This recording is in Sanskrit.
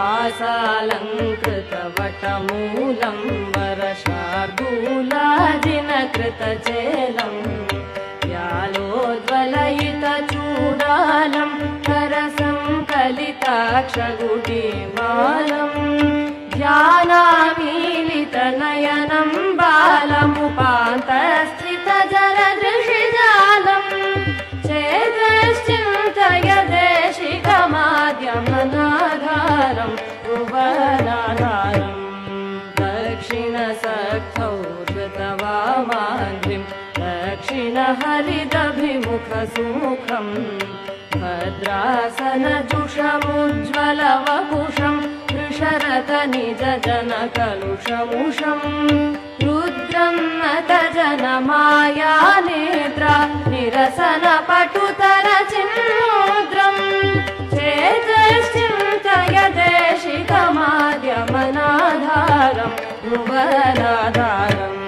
हासालङ्कृतवटमूलं वरशार्दूलाजिनकृतचेलं व्यालोज्वलयितचूडालं करसङ्कलिताक्षगुटिमालं ध्यानामीलितनयनं बालमुपान्तस्थितजलदृशिजालं चेतश्चिन्तयदेशिकमाद्यमनाधारं भुवनाधारं दक्षिणसख्यौ धृतवामाघ्रिं दक्षिणहरिदभिमुखसुमुखं भद्रासनजुषमुज्ज्वलवपुषं वृषरतनिजजनकलुषमुषं रुद्रं नतजनमायानेत्रा निरसनपटुतरचिन्मुद्रं चेतश्चिन्तयदेशिकमाद्यमनाधारं भुवनाधारम्